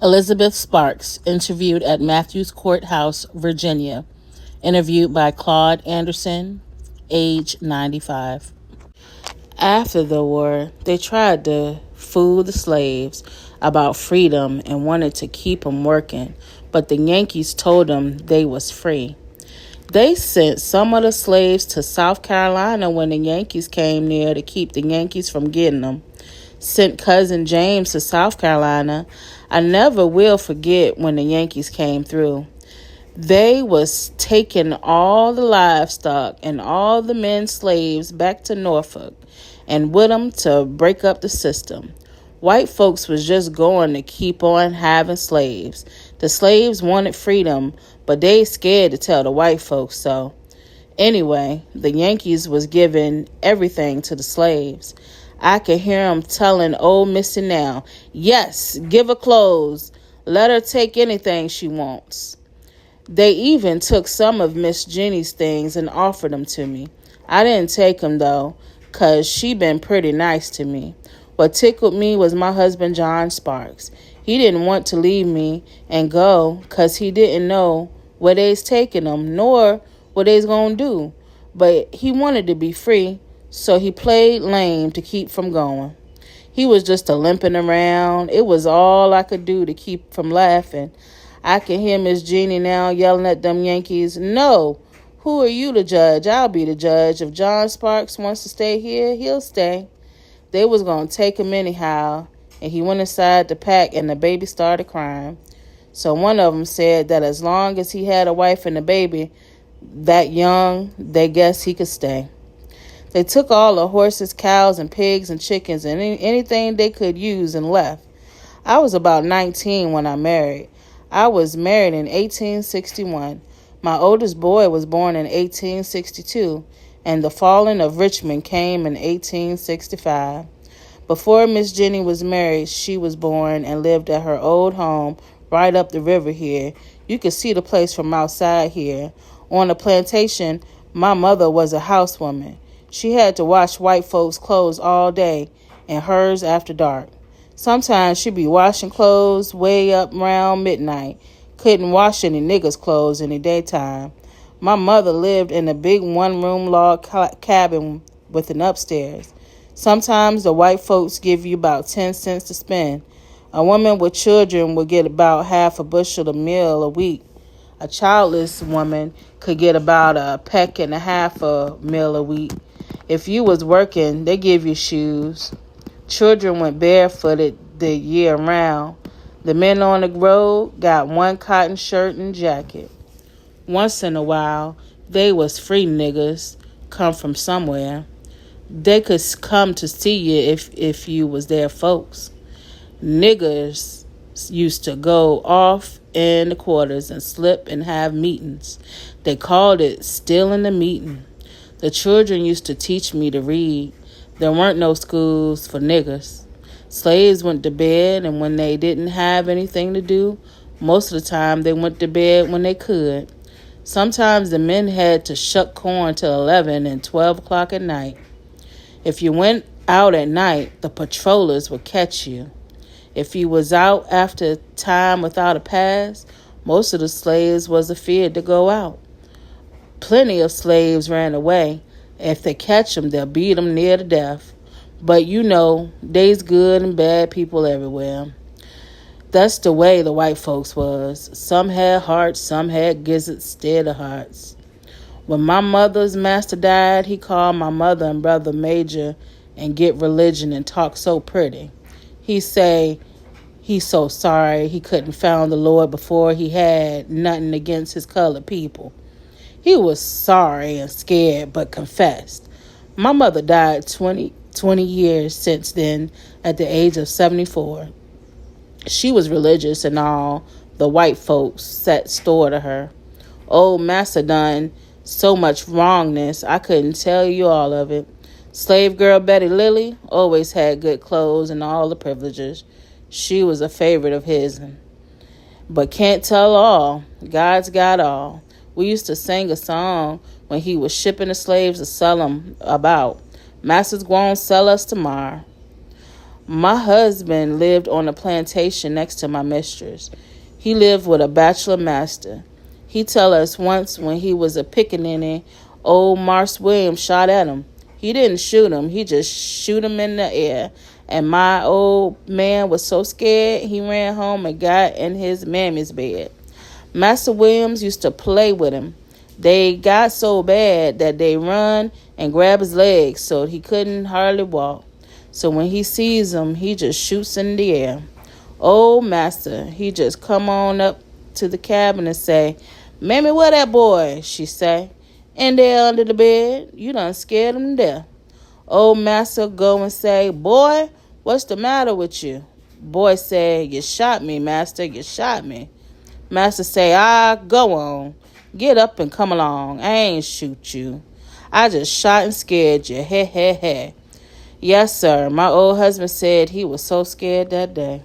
Elizabeth Sparks, interviewed at Matthews Courthouse, Virginia. Interviewed by Claude Anderson, age 95. After the war, they tried to fool the slaves about freedom and wanted to keep them working, but the Yankees told them they was free. They sent some of the slaves to South Carolina when the Yankees came near to keep the Yankees from getting them. Sent cousin James to South Carolina. I never will forget when the Yankees came through. They was taking all the livestock and all the men slaves back to Norfolk and with them to break up the system. White folks was just going to keep on having slaves. The slaves wanted freedom, but they scared to tell the white folks so. Anyway, the Yankees was giving everything to the slaves. I could hear 'em telling old Missy now, yes, give her clothes. Let her take anything she wants. They even took some of Miss Jenny's things and offered them to me. I didn't take them, though, 'cause she been pretty nice to me. What tickled me was my husband, John Sparks. He didn't want to leave me and go 'cause he didn't know where they's taking them nor what they's going to do. But he wanted to be free, so he played lame to keep from going. He was just a limping around. It was all I could do to keep from laughing. I can hear Miss Jeannie now yelling at them Yankees, no, who are you to judge? I'll be the judge. If John Sparks wants to stay here, he'll stay. They was going to take him anyhow, and he went inside to pack, and the baby started crying. So one of them said that as long as he had a wife and a baby that young, they guessed he could stay. They took all the horses, cows, and pigs and chickens and anything they could use and left. I was about 19 when I married. I was married in 1861. My oldest boy was born in 1862, and the falling of Richmond came in 1865. Before Miss Jenny was married, she was born and lived at her old home right up the river here. You could see the place from outside here. On the plantation, my mother was a housewoman. She had to wash white folks' clothes all day and hers after dark. Sometimes she'd be washing clothes way up around midnight. Couldn't wash any niggers' clothes in the daytime. My mother lived in a big one-room log cabin with an upstairs. Sometimes the white folks give you about 10 cents to spend. A woman with children would get about half a bushel of meal a week. A childless woman could get about a peck and a half a meal a week. If you was working, they give you shoes. Children went barefooted the year round. The men on the road got one cotton shirt and jacket. Once in a while, they was free niggers come from somewhere. They could come to see you if you was their folks. Niggers used to go off in the quarters and slip and have meetings. They called it stealing the meeting. The children used to teach me to read. There weren't no schools for niggers. Slaves went to bed, and when they didn't have anything to do, most of the time they went to bed when they could. Sometimes the men had to shuck corn till 11 and 12 o'clock at night. If you went out at night, the patrollers would catch you. If you was out after time without a pass, most of the slaves was afeard to go out. Plenty of slaves ran away. If they catch them, they'll beat them near to death. But you know, there's good and bad people everywhere. That's the way the white folks was. Some had hearts, some had gizzards, instead of hearts. When my mother's master died, he called my mother and brother Major and get religion and talk so pretty. He say he's so sorry he couldn't found the Lord before he had nothing against his colored people. He was sorry and scared, but confessed. My mother died 20 years since then at the age of 74. She was religious and all. The white folks set store to her. Old Massa done so much wrongness, I couldn't tell you all of it. Slave girl Betty Lily always had good clothes and all the privileges. She was a favorite of his. But can't tell all. God's got all. We used to sing a song when he was shipping the slaves to sell them about. Master's gonna sell us tomorrow. My husband lived on a plantation next to my mistress. He lived with a bachelor master. He tell us once when he was a pickaninny, old Marse William shot at him. He didn't shoot him. He just shoot him in the air. And my old man was so scared, he ran home and got in his mammy's bed. Master Williams used to play with him. They got so bad that they run and grab his legs so he couldn't hardly walk. So when he sees him, he just shoots in the air. Old master, he just come on up to the cabin and say, "Mammy, where that boy?" She say, "In there under the bed. You done scared him to death." Old master go and say, "Boy, what's the matter with you?" Boy say, "You shot me, master, you shot me." Master say, go on. Get up and come along. I ain't shoot you. I just shot and scared you. He, he, he. Yes, sir. My old husband said he was so scared that day.